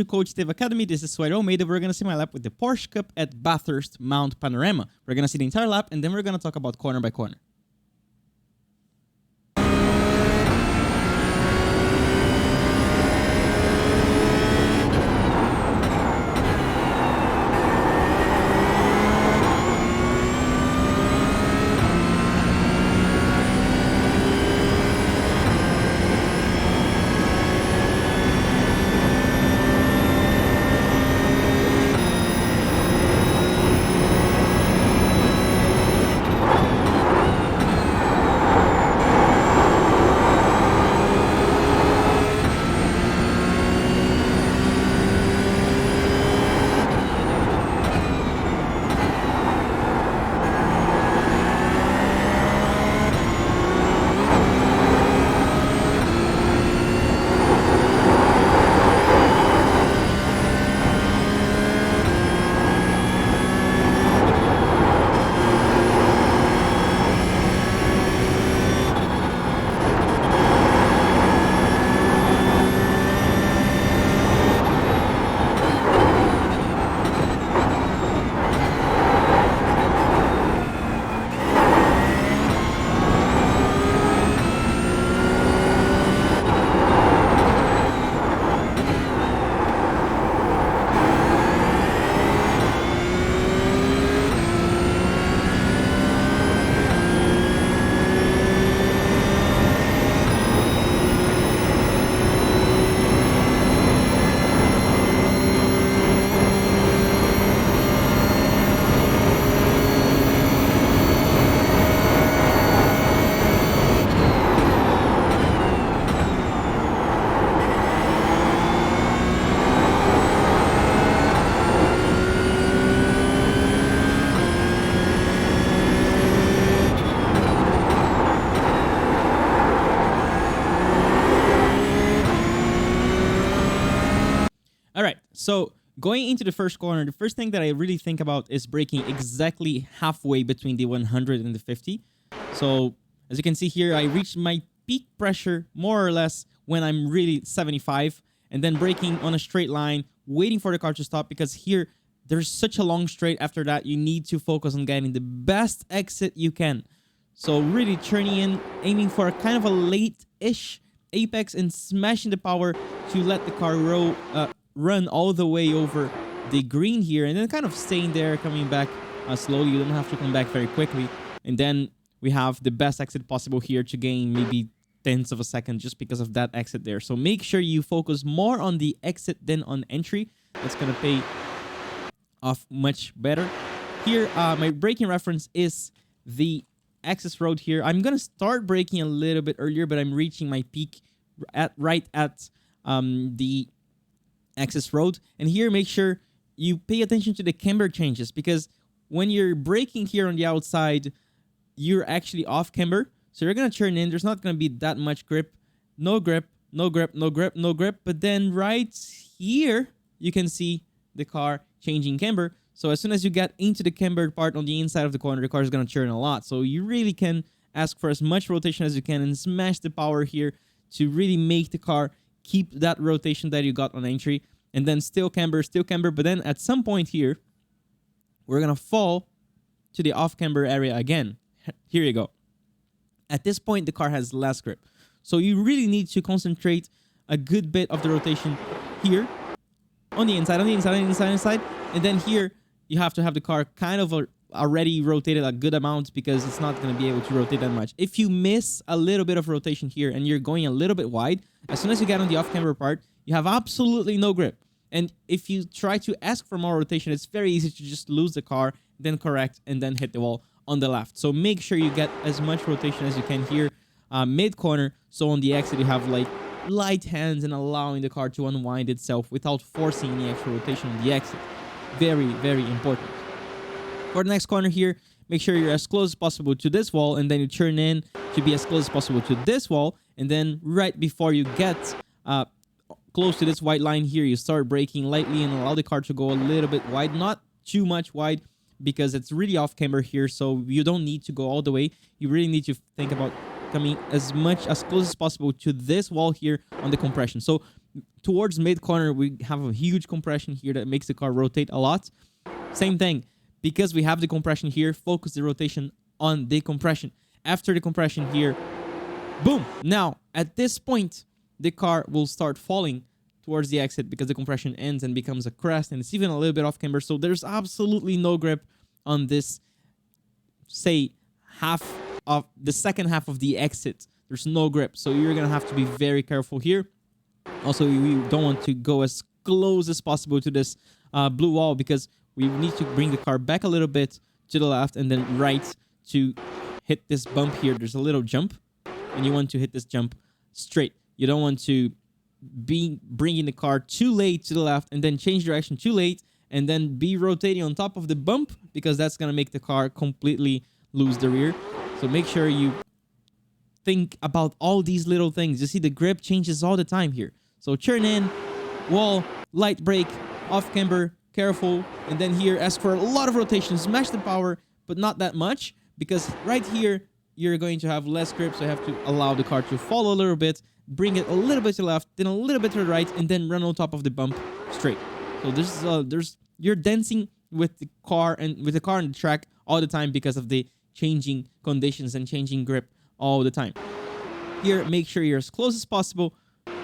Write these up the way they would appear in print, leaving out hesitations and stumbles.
to Coach Steve Academy. This is Suellio Almeida. We're going to see my lap with the Porsche Cup at Bathurst Mount Panorama. We're going to see the entire lap, and then we're going to talk about corner by corner. All right, so going into the first corner, the first thing that I really think about is braking exactly halfway between the 100 and the 50. So as you can see here, I reached my peak pressure more or less when I'm really 75, and then braking on a straight line, waiting for the car to stop, because here there's such a long straight after that. You need to focus on getting the best exit you can. So really turning in, aiming for a kind of a late-ish apex and smashing the power to let the car run all the way over the green here, and then kind of staying there, coming back slowly. You don't have to come back very quickly. And then we have the best exit possible here to gain maybe tenths of a second just because of that exit there. So make sure you focus more on the exit than on entry. That's going to pay off much better. Here, my braking reference is the access road here. I'm going to start braking a little bit earlier, but I'm reaching my peak right at the access road. And here, make sure you pay attention to the camber changes, because when you're braking here on the outside, you're actually off camber. So you're going to turn in. There's not going to be that much grip. No grip, no grip, no grip, no grip. But then right here, you can see the car changing camber. So as soon as you get into the cambered part on the inside of the corner, the car is going to turn a lot. So you really can ask for as much rotation as you can and smash the power here to really make the car keep that rotation that you got on entry. And then still camber, but then at some point here, we're going to fall to the off camber area again. Here you go. At this point, the car has less grip. So you really need to concentrate a good bit of the rotation here on the inside. And then here, you have to have the car kind of already rotated a good amount, because it's not going to be able to rotate that much. If you miss a little bit of rotation here and you're going a little bit wide, as soon as you get on the off-camber part, you have absolutely no grip. And if you try to ask for more rotation, it's very easy to just lose the car, then correct, and then hit the wall on the left. So make sure you get as much rotation as you can here mid-corner. So on the exit, you have like light hands and allowing the car to unwind itself without forcing any extra rotation on the exit. Very, very important. For the next corner here, make sure you're as close as possible to this wall, and then you turn in to be as close as possible to this wall. And then right before you get close to this white line here, you start braking lightly and allow the car to go a little bit wide, not too much wide, because it's really off camber here. So you don't need to go all the way. You really need to think about coming as close as possible to this wall here on the compression. So towards mid corner, we have a huge compression here that makes the car rotate a lot. Same thing, because we have the compression here, focus the rotation on the compression. After the compression here, boom. Now, at this point, the car will start falling towards the exit because the compression ends and becomes a crest, and it's even a little bit off camber. So there's absolutely no grip on this, say, the second half of the exit. There's no grip. So you're going to have to be very careful here. Also, we don't want to go as close as possible to this blue wall, because we need to bring the car back a little bit to the left and then right to hit this bump here. There's a little jump, and you want to hit this jump straight. You don't want to be bringing the car too late to the left and then change direction too late and then be rotating on top of the bump, because that's going to make the car completely lose the rear. So make sure you think about all these little things. You see the grip changes all the time here. So turn in, wall, light brake, off camber, careful. And then here, ask for a lot of rotation. Smash the power, but not that much, because right here, you're going to have less grip. So you have to allow the car to fall a little bit, bring it a little bit to the left, then a little bit to the right, and then run on top of the bump straight. So you're dancing with the car and the track all the time because of the changing conditions and changing grip all the time. Here, make sure you're as close as possible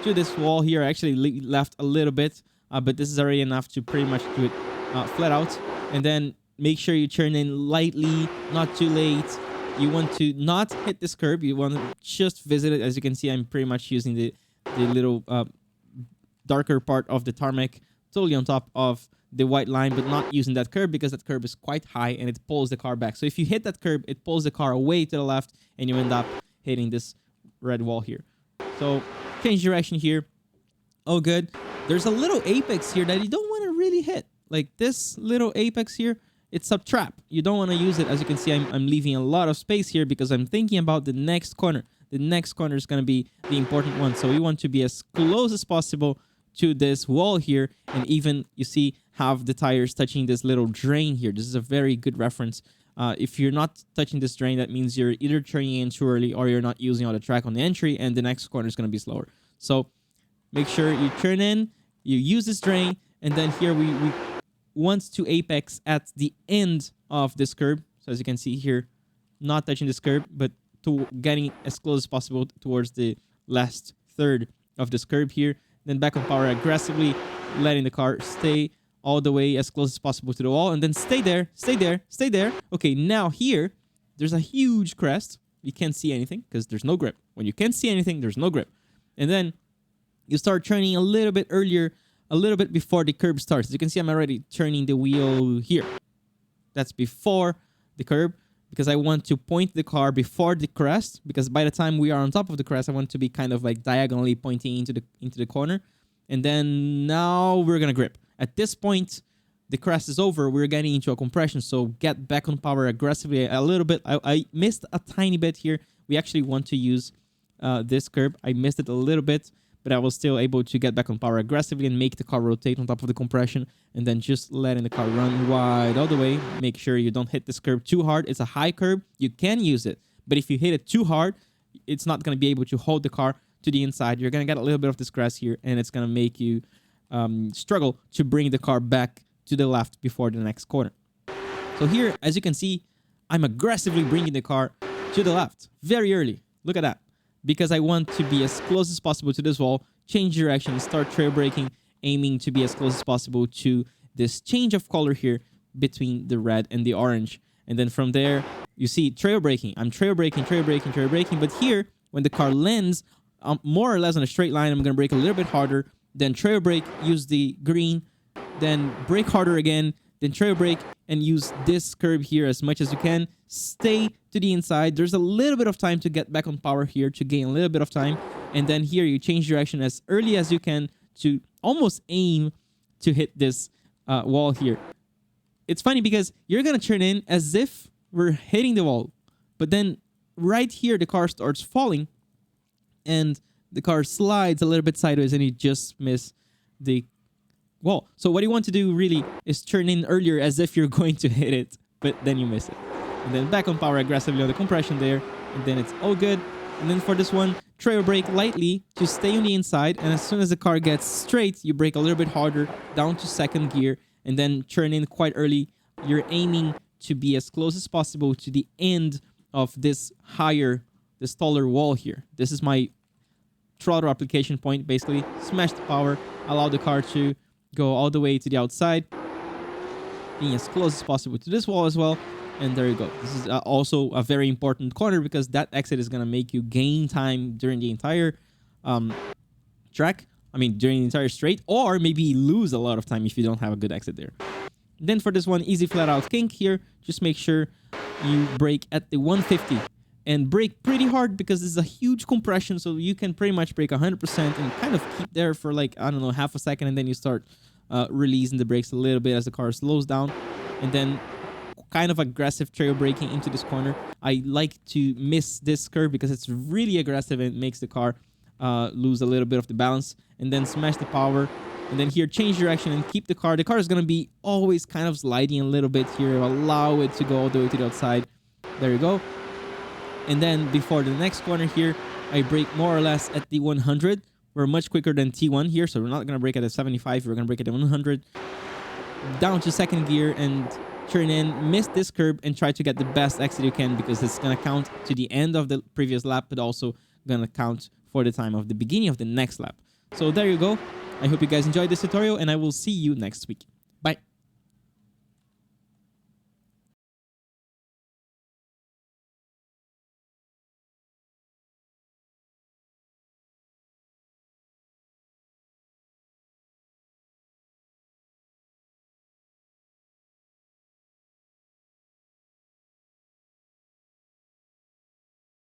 to this wall here. I actually left a little bit, but this is already enough to pretty much do it flat out. And then make sure you turn in lightly, not too late. You want to not hit this curb. You want to just visit it. As you can see, I'm pretty much using the little darker part of the tarmac totally on top of the white line, but not using that curb because that curb is quite high and it pulls the car back. So if you hit that curb, it pulls the car away to the left and you end up hitting this red wall here. So change direction here. Oh, good. There's a little apex here that you don't want to really hit. Like this little apex here, it's a trap. You don't want to use it. As you can see, I'm leaving a lot of space here because I'm thinking about the next corner. The next corner is going to be the important one. So we want to be as close as possible to this wall here, and even, you see, have the tires touching this little drain here. This is a very good reference. If you're not touching this drain, that means you're either turning in too early or you're not using all the track on the entry, and the next corner is going to be slower. So make sure you turn in, you use this drain, and then here we want to apex at the end of this curb. So as you can see here, not touching this curb, but to getting as close as possible towards the last third of this curb here. Then back on power aggressively, letting the car stay all the way as close as possible to the wall, and then stay there, stay there, stay there. Okay, now here, there's a huge crest. You can't see anything because there's no grip. When you can't see anything, there's no grip. And then you start turning a little bit earlier, a little bit before the curb starts. As you can see, I'm already turning the wheel here. That's before the curb, because I want to point the car before the crest, because by the time we are on top of the crest, I want to be kind of like diagonally pointing into the corner. And then now we're going to grip. At this point, the crest is over. We're getting into a compression, so get back on power aggressively a little bit. I missed a tiny bit here. We actually want to use this curb. I missed it a little bit, but I was still able to get back on power aggressively and make the car rotate on top of the compression, and then just letting the car run wide all the way. Make sure you don't hit this curb too hard. It's a high curb. You can use it, but if you hit it too hard, it's not going to be able to hold the car to the inside. You're going to get a little bit of this grass here, and it's going to make you struggle to bring the car back to the left before the next corner. So here, as you can see, I'm aggressively bringing the car to the left very early. Look at that. Because I want to be as close as possible to this wall, change direction, start trail braking, aiming to be as close as possible to this change of color here between the red and the orange. And then from there, you see trail braking. I'm trail braking. But here, when the car lands, more or less on a straight line, I'm going to brake a little bit harder, then trail brake, use the green, then brake harder again, then trail brake, and use this curb here as much as you can. Stay to the inside. There's a little bit of time to get back on power here to gain a little bit of time. And then here you change direction as early as you can to almost aim to hit this wall here. It's funny because you're going to turn in as if we're hitting the wall. But then right here, the car starts falling and the car slides a little bit sideways and you just miss the wall. So what you want to do really is turn in earlier as if you're going to hit it, but then you miss it. And then back on power aggressively on the compression there, and then it's all good. And then for this one, trail brake lightly to stay on the inside, and as soon as the car gets straight, you brake a little bit harder down to second gear, and then turn in quite early. You're aiming to be as close as possible to the end of this taller wall here. This is my throttle application point. Basically, smash the power, allow the car to go all the way to the outside, being as close as possible to this wall as well. And there you go. This is also a very important corner because that exit is going to make you gain time during the entire track. I mean, during the entire straight, or maybe lose a lot of time if you don't have a good exit there. Then for this one, easy flat out kink here, just make sure you brake at the 150 and brake pretty hard because this is a huge compression, so you can pretty much brake 100% and kind of keep there for like, I don't know, half a second, and then you start releasing the brakes a little bit as the car slows down, and then kind of aggressive trail braking into this corner. I like to miss this curve because it's really aggressive and it makes the car lose a little bit of the balance, and then smash the power, and then here change direction and keep the car. The car is going to be always kind of sliding a little bit here. Allow it to go all the way to the outside. There you go. And then before the next corner here, I brake more or less at the 100. We're much quicker than T1 here, so we're not going to brake at a 75. We're going to brake at a 100. Down to second gear and turn in, miss this curb, and try to get the best exit you can because it's going to count to the end of the previous lap, but also going to count for the time of the beginning of the next lap. So there you go. I hope you guys enjoyed this tutorial, and I will see you next week. Bye.